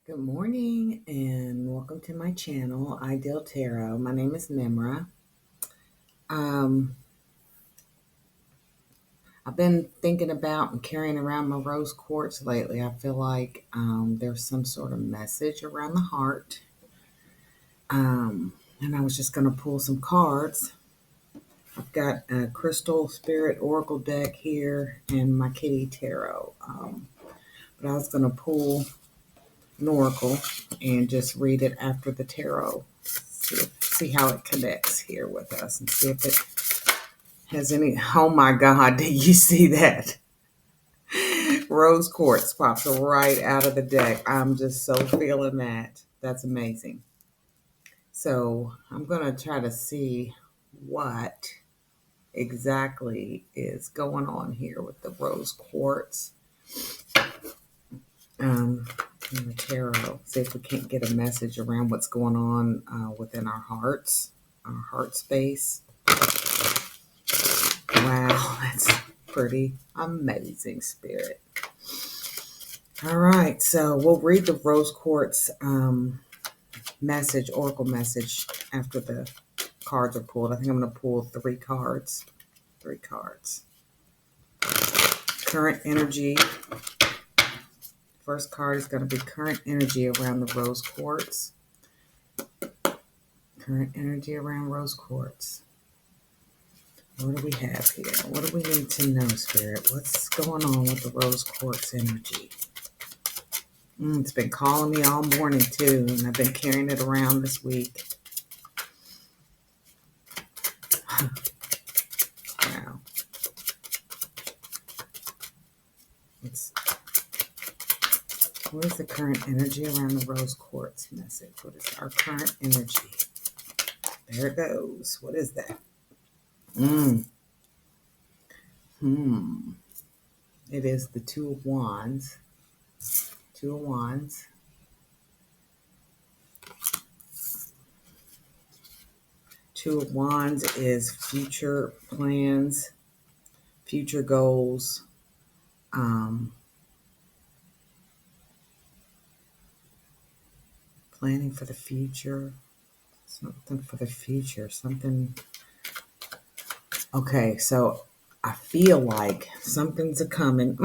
Good morning and welcome to my channel, Ideal Tarot. My name is Memra. Um, I've been thinking about and carrying around my rose quartz lately. I feel like there's some sort of message around the heart. And I was just going to pull some cards. I've got a Crystal Spirit Oracle deck here and my Kitty Tarot. But I was going to pull an oracle and just read it after the tarot. See how it connects here with us and see if it has any. Oh my God, did you see that? Rose quartz pops right out of the deck. I'm just so feeling that. That's amazing. So I'm going to try to see what exactly is going on here with the rose quartz. In the tarot, see if we can't get a message around what's going on within our hearts, our heart space. Wow, that's pretty amazing, Spirit. All right, so we'll read the rose quartz message, oracle message, after the cards are pulled. I think I'm going to pull three cards. Current energy. First card is going to be current energy around the rose quartz. Current energy around rose quartz. What do we have here? What do we need to know, Spirit? What's going on with the rose quartz energy? It's been calling me all morning, too, and I've been carrying it around this week. Wow. What is the current energy around the rose quartz message? What is our current energy? There it goes. What is that? It is the Two of Wands. Two of Wands. Two of Wands is future plans, future goals, planning for the future, something for the future, something. Okay, so I feel like something's a coming.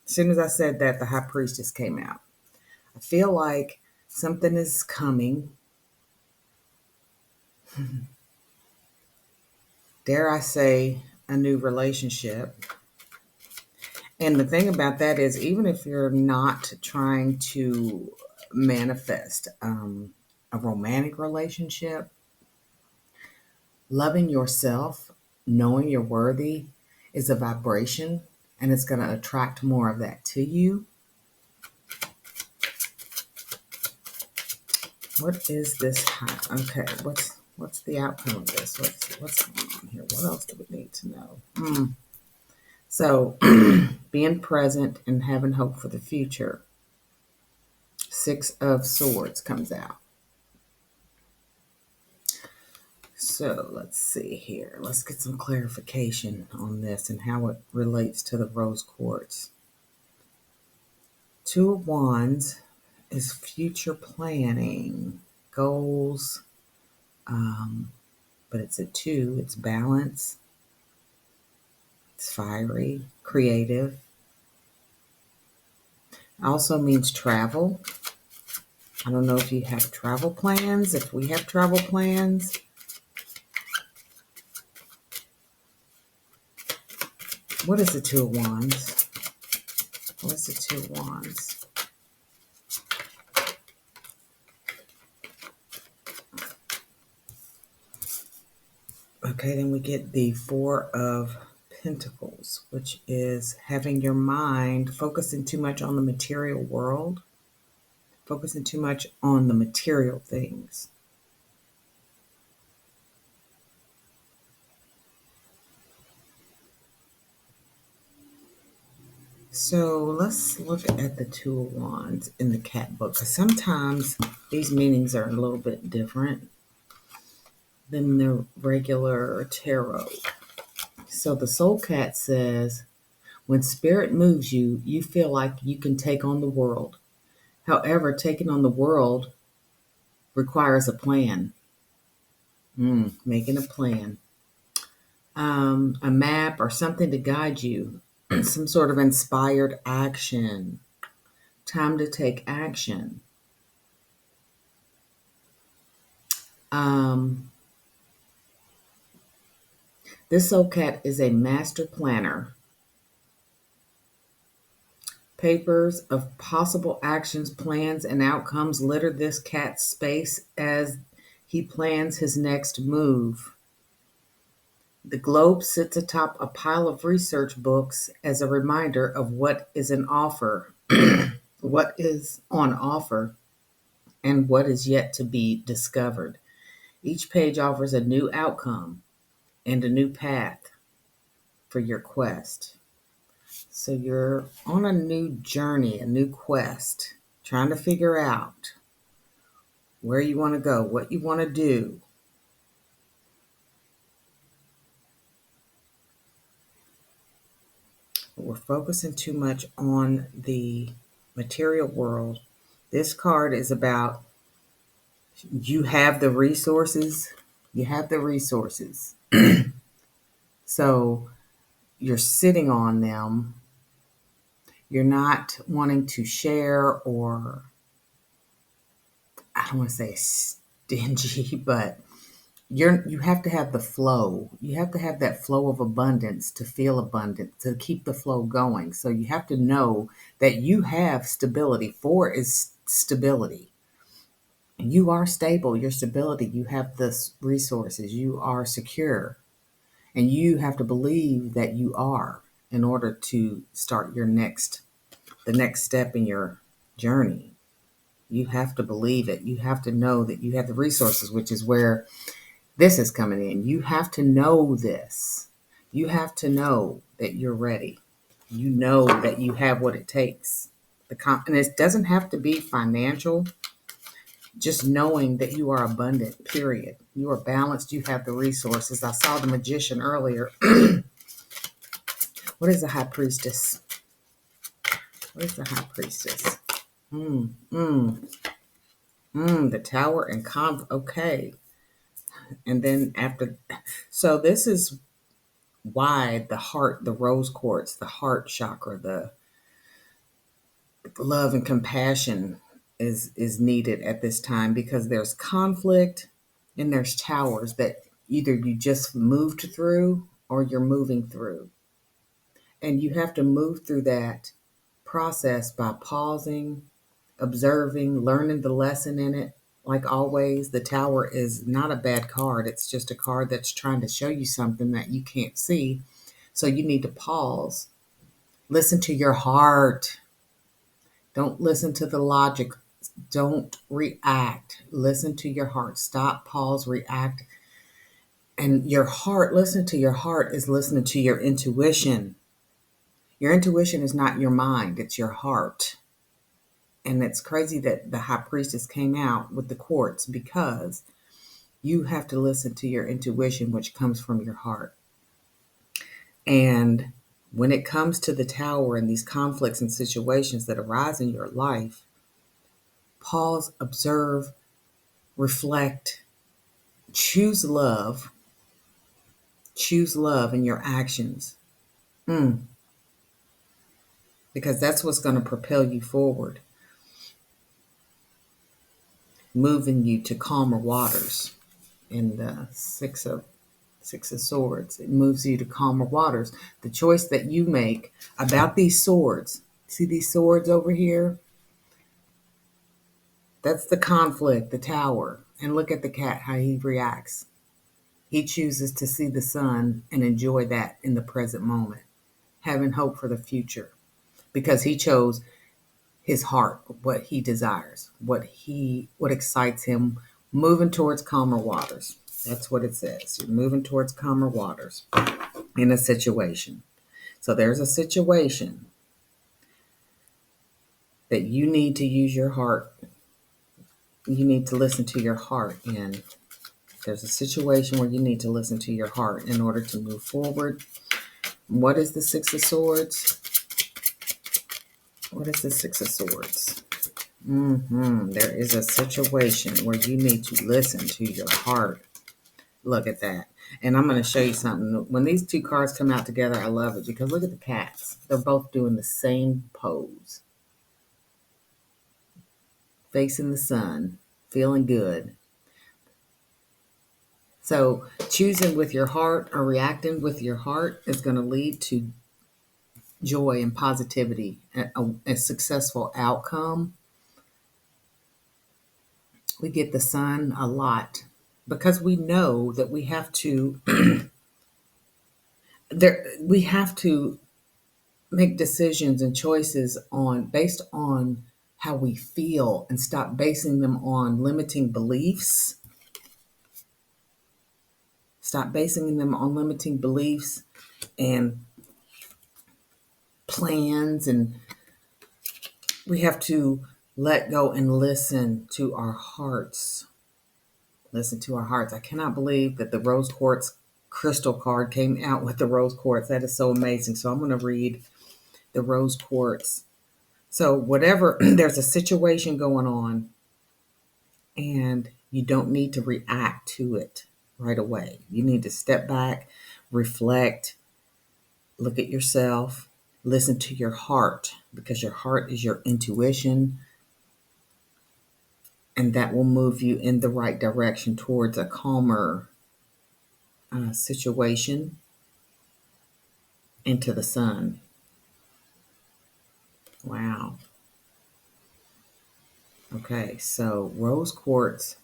As soon as I said that, the High Priestess came out. I feel like something is coming. Dare I say, a new relationship. And the thing about that is, even if you're not trying to manifest a romantic relationship, loving yourself, knowing you're worthy is a vibration, and it's going to attract more of that to you. What is this? Okay, what's the outcome of this? What's going on here? What else do we need to know? So, being present and having hope for the future. Six of Swords comes out. So, let's see here. Let's get some clarification on this and how it relates to the rose quartz. Two of Wands is future planning, goals, but it's a two. It's balance. It's fiery, creative. Also means travel. I don't know if you have travel plans, if we have travel plans. What is the Two of Wands? What's the Two of Wands? Okay, then we get the Four of Pentacles, which is having your mind focusing too much on the material world, focusing too much on the material things. So let's look at the Two of Wands in the cat book, because sometimes these meanings are a little bit different than the regular tarot. So the soul cat says, when spirit moves you, you feel like you can take on the world. However, taking on the world requires a plan. Making a plan. A map or something to guide you. Some sort of inspired action. Time to take action. This soul cat is a master planner. Papers of possible actions, plans, and outcomes litter this cat's space as he plans his next move. The globe sits atop a pile of research books as a reminder of what is an offer, what is on offer, and what is yet to be discovered. Each page offers a new outcome and a new path for your quest. So you're on a new journey, a new quest, trying to figure out where you want to go, what you want to do. We're focusing too much on the material world. This card is about you have the resources. You have the resources. So you're sitting on them. You're not wanting to share, or I don't want to say stingy, but you have to have the flow. You have to have that flow of abundance to feel abundant, to keep the flow going. So you have to know that you have stability. 4 is stability. You are stable, your stability, you have the resources, you are secure. And you have to believe that you are in order to start the next step in your journey. You have to believe it. You have to know that you have the resources, which is where this is coming in. You have to know this. You have to know that you're ready. You know that you have what it takes. And it doesn't have to be financial. Just knowing that you are abundant, period. You are balanced. You have the resources. I saw the magician earlier. What is the high priestess? What is the high priestess? The tower and okay. And then so this is why the heart, the rose quartz, the heart chakra, the love and compassion is needed at this time, because there's conflict and there's towers that either you just moved through or you're moving through. And you have to move through that process by pausing, observing, learning the lesson in it. Like always, the tower is not a bad card. It's just a card that's trying to show you something that you can't see. So you need to pause. Listen to your heart. Don't listen to the logic. Don't react. Listen to your heart. Stop, pause, react. And your heart, listen to your heart, is listening to your intuition. Your intuition is not your mind, it's your heart. And it's crazy that the high priestess came out with the quartz, because you have to listen to your intuition, which comes from your heart. And when it comes to the tower and these conflicts and situations that arise in your life, pause, observe, reflect, choose love in your actions. Because that's what's going to propel you forward, moving you to calmer waters. In the Six of Swords, it moves you to calmer waters. The choice that you make about these swords, see these swords over here? That's the conflict, the tower. And look at the cat, how he reacts. He chooses to see the sun and enjoy that in the present moment, having hope for the future, because he chose his heart, what he desires, what excites him, moving towards calmer waters. That's what it says. You're moving towards calmer waters in a situation. So there's a situation that you need to use your heart. You need to listen to your heart in. There's a situation where you need to listen to your heart in order to move forward. What is the Six of Swords? What is the Six of Swords? There is a situation where you need to listen to your heart. Look at that. And I'm going to show you something. When these two cards come out together, I love it because look at the cats. They're both doing the same pose. Facing the sun, feeling good. So choosing with your heart or reacting with your heart is going to lead to joy and positivity, a successful outcome. We get the sun a lot because we know that we have to we have to make decisions and choices on based on how we feel and stop basing them on limiting beliefs. Stop basing them on limiting beliefs and plans, and we have to let go and listen to our hearts. Listen to our hearts. I cannot believe that the rose quartz crystal card came out with the rose quartz. That is so amazing. So I'm going to read the rose quartz. So whatever, there's a situation going on and you don't need to react to it right away. You need to step back, reflect, look at yourself, listen to your heart because your heart is your intuition, and that will move you in the right direction towards a calmer situation into the sun. Wow. Okay, so rose quartz,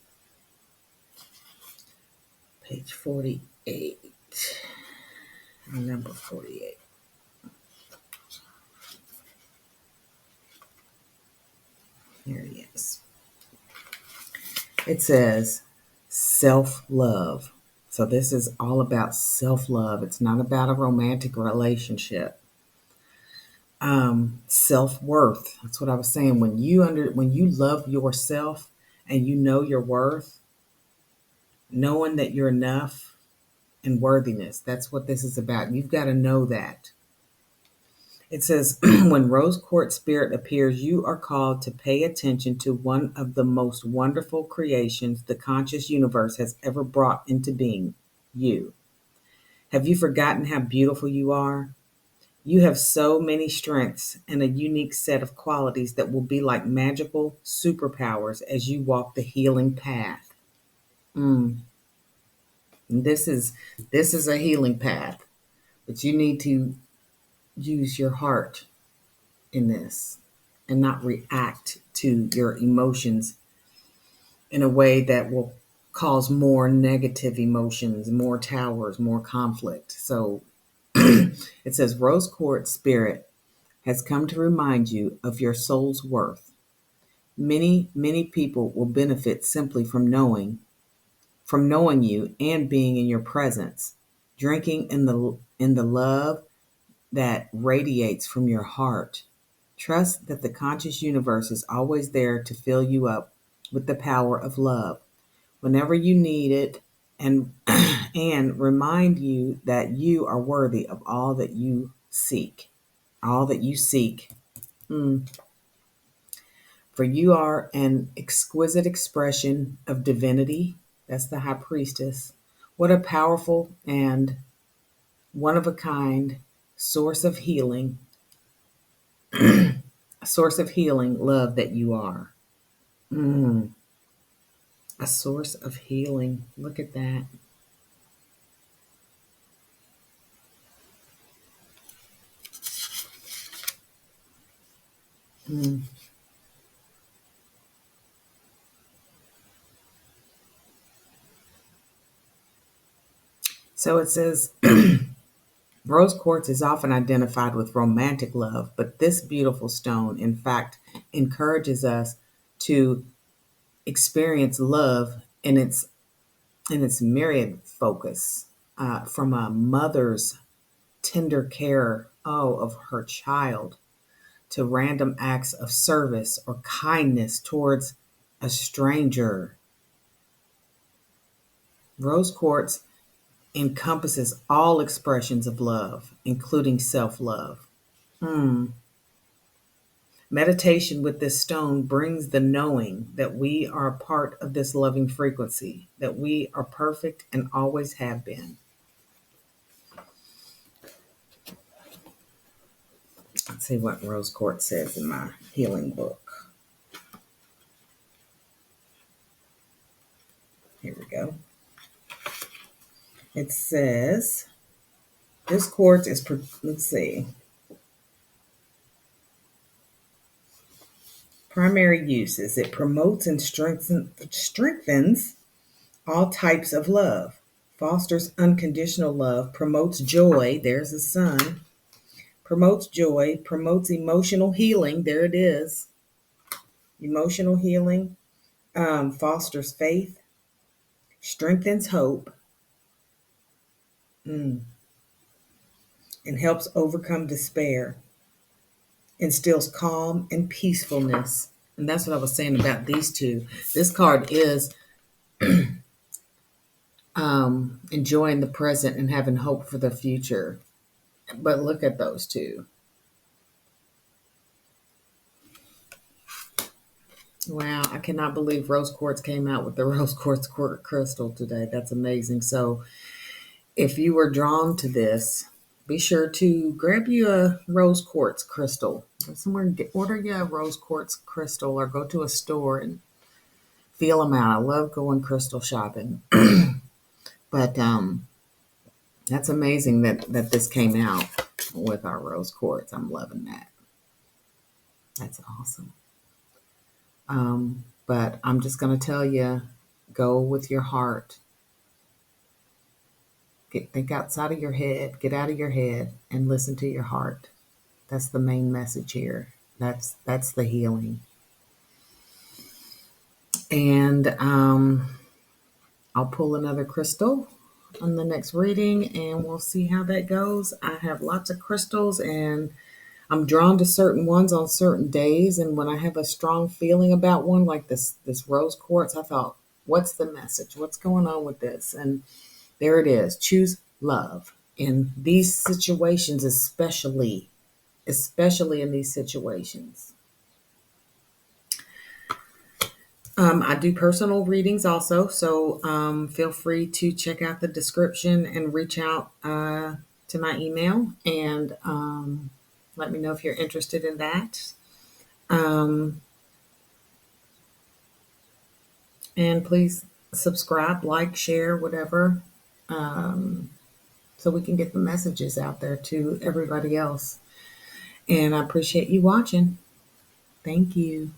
page 48, number 48. Here it is. It says self-love. So this is all about self-love. It's not about a romantic relationship. Self-worth. That's what I was saying. When you love yourself and you know your worth, knowing that you're enough and worthiness. That's what this is about. You've got to know that. It says, when rose quartz spirit appears, you are called to pay attention to one of the most wonderful creations the conscious universe has ever brought into being, you. Have you forgotten how beautiful you are? You have so many strengths and a unique set of qualities that will be like magical superpowers as you walk the healing path. Mm. This is a healing path, but you need to use your heart in this and not react to your emotions in a way that will cause more negative emotions, more towers, more conflict. So it says rose quartz spirit has come to remind you of your soul's worth. Many people will benefit simply from knowing you and being in your presence, drinking in the love that radiates from your heart. Trust that the conscious universe is always there to fill you up with the power of love whenever you need it, and and remind you that you are worthy of all that you seek. All that you seek. For you are an exquisite expression of divinity. That's the high priestess. What a powerful and one of a kind source of healing, love that you are. A source of healing. Look at that. So it says, rose quartz is often identified with romantic love, but this beautiful stone, in fact, encourages us to experience love in its myriad focus, from a mother's tender care, of her child, to random acts of service or kindness towards a stranger. Rose quartz encompasses all expressions of love, including self-love. Meditation with this stone brings the knowing that we are a part of this loving frequency, that we are perfect and always have been. Let's see what rose quartz says in my healing book. Here we go. It says, this quartz is, let's see, primary uses. It promotes and strengthens all types of love, fosters unconditional love, promotes joy. There's the sun. Promotes joy, promotes emotional healing. There it is. Emotional healing. Fosters faith, strengthens hope, and helps overcome despair. Instills calm and peacefulness. And that's what I was saying about these two. This card is enjoying the present and having hope for the future. But look at those two. Wow, I cannot believe rose quartz came out with the rose quartz crystal today. That's amazing. So if you were drawn to this, be sure to grab you a rose quartz crystal. Somewhere, order you a rose quartz crystal or go to a store and feel them out. I love going crystal shopping. But that's amazing that this came out with our rose quartz. I'm loving that. That's awesome. But I'm just going to tell you, go with your heart. Think outside of your head. Get out of your head and listen to your heart. That's the main message here. That's the healing. And I'll pull another crystal on the next reading, and we'll see how that goes. I have lots of crystals, and I'm drawn to certain ones on certain days. And when I have a strong feeling about one, like this rose quartz, I thought, what's the message? What's going on with this? And there it is. Choose love in these situations, especially in these situations. I do personal readings also, so feel free to check out the description and reach out to my email and let me know if you're interested in that. And please subscribe, like, share, whatever, so we can get the messages out there to everybody else. And I appreciate you watching. Thank you.